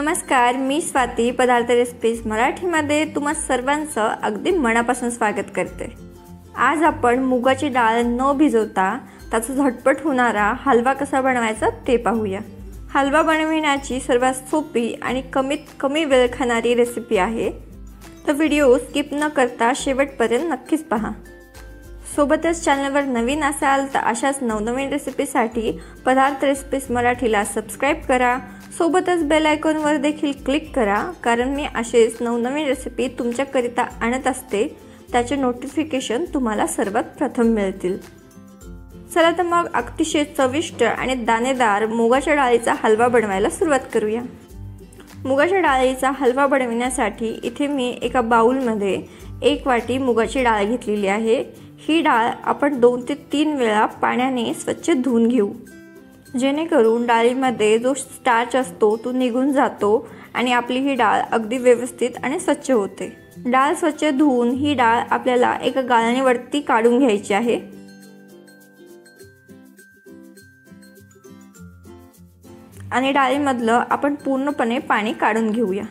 नमस्कार, मी स्वाती पदार्थ रेसिपीज मराठीमध्ये तुम्हा सर्वांचं अगदी मनापासून स्वागत करते। आज आपण मुगाची डाळ न भिजवता त्याचा झटपट होणारा हलवा कसा बनवायचा ते पाहूया। हलवा बनवण्याची सर्वात सोपी आणि कमीत कमी वेळ खाणारी रेसिपी आहे, तर व्हिडिओ स्किप न करता शेवटपर्यंत नक्कीच पहा। सोबतच चॅनलवर नवीन असाल तर अशाच नवनवीन रेसिपीसाठी पदार्थ रेसिपीज मराठीला सबस्क्राइब करा। सोबतच बेल आयकॉनवर देखील क्लिक करा, कारण मी असेच नवनवीन रेसिपी तुमच्याकरिता आणत असते, त्याचे नोटिफिकेशन तुम्हाला सर्वात प्रथम मिळतील। चला तर मग अतिशय चविष्ट आणि दाणेदार मुगाच्या डाळीचा हलवा बनवायला सुरुवात करूया। मुगाच्या डाळीचा हलवा बनवण्यासाठी इथे मी एका बाउलमध्ये 1 वाटी मुगाची डाळ घेतलेली आहे। ही डाळ आपण 2 ते 3 वेळा पाण्याने स्वच्छ धुवून घेऊ, जेणेकरून डाळीमध्ये जो स्टार्च असतो तो निघून जातो आणि आपली ही डाळ अगदी व्यवस्थित आणि स्वच्छ होते। डाळ स्वच्छ धुवून ही डाळ आपल्याला एका गाळणीवरती काढून घ्यायची आहे। आणि डाळीमधलं आपण पूर्णपणे पाणी काढून घेऊया।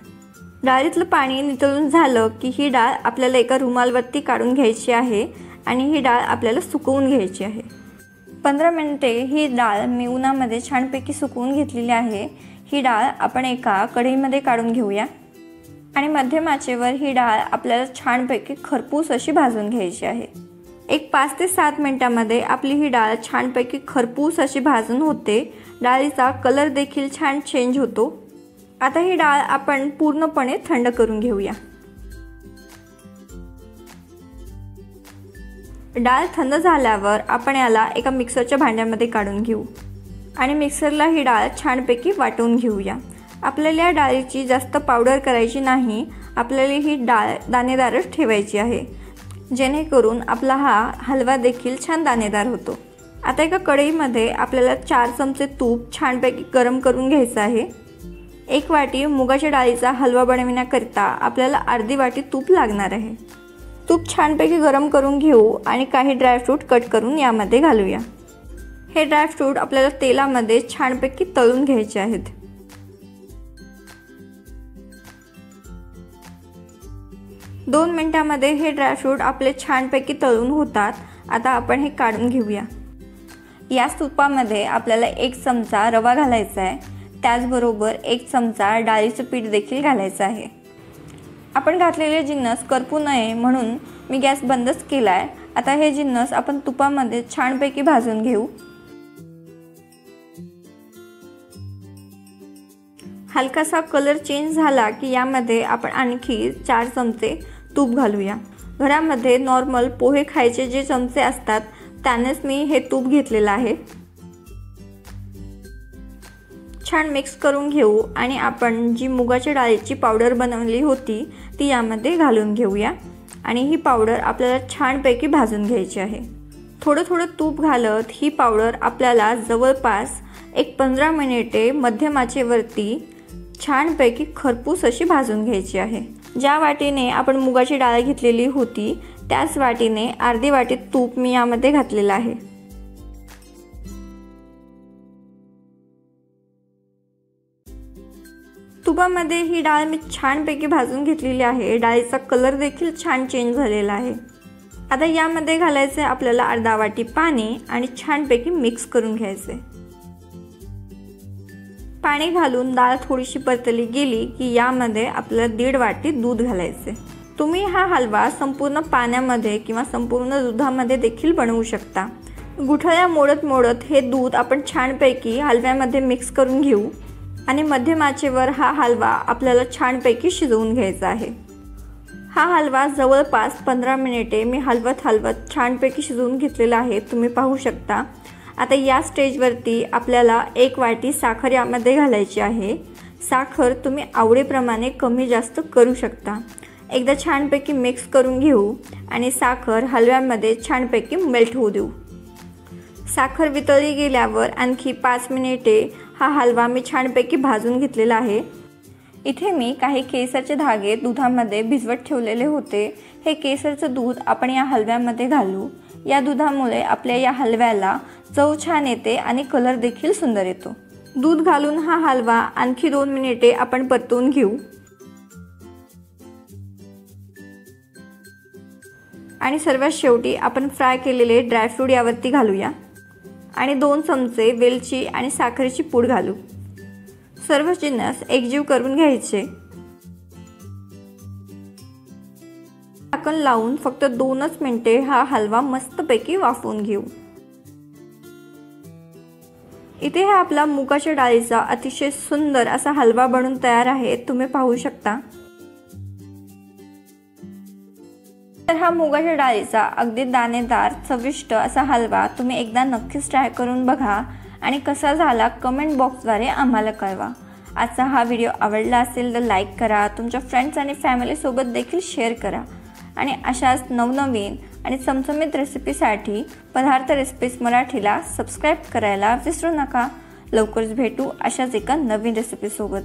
डाळीतलं पाणी निथळून झालं की ही डाळ आपल्याला एका रुमालवरती काढून घ्यायची आहे आणि ही डाळ आपल्याला सुकवून घ्यायची आहे। 15 मिनिटे ही डाळ मी उन्हामध्ये छानपैकी सुकवून घेतलेली आहे। ही डाळ आपण एका कढईमध्ये काढून घेऊया आणि मध्यम आचेवर ही डाळ आपल्याला छानपैकी खरपूस अशी भाजून घ्यायची आहे। एक 5 ते 7 मिनिटांमध्ये आपली ही डाळ छानपैकी खरपूस अशी भाजून होते। डाळीचा कलर देखील छान चेंज होतो। आता ही डाळ आपण पूर्णपणे थंड करून घेऊया। डाळ थंड झाल्यावर आपण याला एका मिक्सरच्या भांड्यामध्ये काढून घेऊ आणि मिक्सरला ही डाळ छानपैकी वाटून घेऊया। आपल्याला या डाळीची जास्त पावडर करायची नाही, आपल्याला ही डाळ दाणेदारच ठेवायची आहे, जेणेकरून आपला हा हलवा देखील छान दाणेदार होतो। आता एका कढईमध्ये आपल्याला 4 चमचे तूप छानपैकी गरम करून घ्यायचं आहे। 1 वाटी मुगाच्या डाळीचा हलवा बनवण्याकरिता आपल्याला अर्धी वाटी तूप लागणार आहे। तूप छानपैकी गरम करून घेऊ आणि काही ड्रायफ्रूट कट करून यामध्ये घालूया। हे ड्रायफ्रूट आपल्याला तेलामध्ये छानपैकी तळून घ्यायचे आहेत। दोन मिनिटांमध्ये हे ड्रायफ्रूट आपले छानपैकी तळून होतात। आता आपण हे काढून घेऊया। या तुपामध्ये आपल्याला 1 चमचा रवा घालायचा आहे, त्याचबरोबर 1 चमचा डाळीचं पीठ देखील घालायचं आहे। आपण घातलेले जिन्नस करपू नये म्हणून मी गॅस बंदच केला आहे। आता हे जिन्नस आपण तुपामध्ये छानपैकी भाजून घेऊ। हलकासा कलर चेंज झाला की यामध्ये आपण आणखी 4 चमचे तूप घालूया। घरामध्ये नॉर्मल पोहे खायचे जे चमचे असतात त्यानेच मी हे तूप घेतलेलं आहे। छान मिक्स करून घेऊ आणि आपण जी मुगाच्या डाळीची पावडर बनवली होती ती यामध्ये घालून घेऊया आणि ही पावडर आपल्याला छानपैकी भाजून घ्यायची आहे। थोडं थोडं तूप घालत ही पावडर आपल्याला जवळपास एक 15 मिनिटे मध्यम आचेवरती छानपैकी खरपूस अशी भाजून घ्यायची आहे। ज्या वाटीने आपण मुगाची डाळ घेतलेली होती त्याच वाटीने अर्धी वाटी तूप मी यामध्ये घातलेलं आहे। तुपामध्ये ही डाळ मी छानपैकी भाजून घेतलेली आहे। डाळीचा कलर देखील छान चेंज झालेला आहे। आता यामध्ये घालायचे आपल्याला अर्धा वाटी पाणी आणि छानपैकी मिक्स करून घ्यायचे। पाणी घालून डाळ थोडीशी परतली गेली की यामध्ये आपल्याला 1.5 वाटी दूध घालायचे। तुम्ही हा हलवा संपूर्ण पाण्यामध्ये किंवा संपूर्ण दुधामध्ये देखील बनवू शकता। गुठळ्या मोडत मोडत हे दूध आपण छानपैकी हलव्यामध्ये मिक्स करून घेऊ आणि मध्यम आचेवर हा हलवा आपल्याला छानपैकी शिजवून घ्यायचा आहे। हा हलवा जवळपास 15 मिनिटे मी हलवत छानपैकी शिजवून घेतलेला आहे, तुम्ही पाहू शकता। आता या स्टेजवरती आपल्याला 1 वाटी साखर यामध्ये घालायची आहे। साखर तुम्ही आवडीप्रमाणे कमी जास्त करू शकता। एकदा छानपैकी मिक्स करून घेऊ आणि साखर हलव्यामध्ये छानपैकी मेल्ट होऊ देऊ। साखर वितळली गेल्यावर आणखी 5 मिनिटे हा हलवा मी छानपैकी भाजून घेतलेला आहे। इथे मी काही केसरचे धागे दुधामध्ये भिजवत ठेवलेले होते। हे केसरचं दूध आपण या हलव्यामध्ये घालू। या दुधामुळे आपल्या या हलव्याला चव छान येते आणि कलर देखील सुंदर येतो। दूध घालून हा हलवा आणखी 2 मिनिटे आपण परतवून घेऊ आणि सर्वात शेवटी आपण फ्राय केलेले ड्रायफ्रूट यावरती घालूया आणि 2 चमचे वेलची आणि साखरेची पूड घालू। सर्व जिन्नस एकजीव करून घ्यायचे। झाकण लावून फक्त 2च मिनिटे हा हलवा मस्तपैकी वाफवून घेऊ। इथे हा आपला मुगाच्या डाळीचा अतिशय सुंदर असा हलवा बनून तयार आहे, तुम्ही पाहू शकता। तर हा मुगाच्या डाळीचा अगदी दाणेदार चविष्ट असा हलवा तुम्ही एकदा नक्कीच ट्राय करून बघा आणि कसा झाला कमेंट बॉक्सद्वारे आम्हाला कळवा। आजचा हा व्हिडिओ आवडला असेल तर लाईक करा, तुमच्या फ्रेंड्स आणि फॅमिली सोबत देखील शेअर करा आणि अशाच नवनवीन आणि चमचमीत रेसिपीसाठी पदार्थ रेसिपीज मराठीला सबस्क्राइब करायला विसरू नका। लवकरच भेटू अशाच एका नवीन रेसिपी सोबत।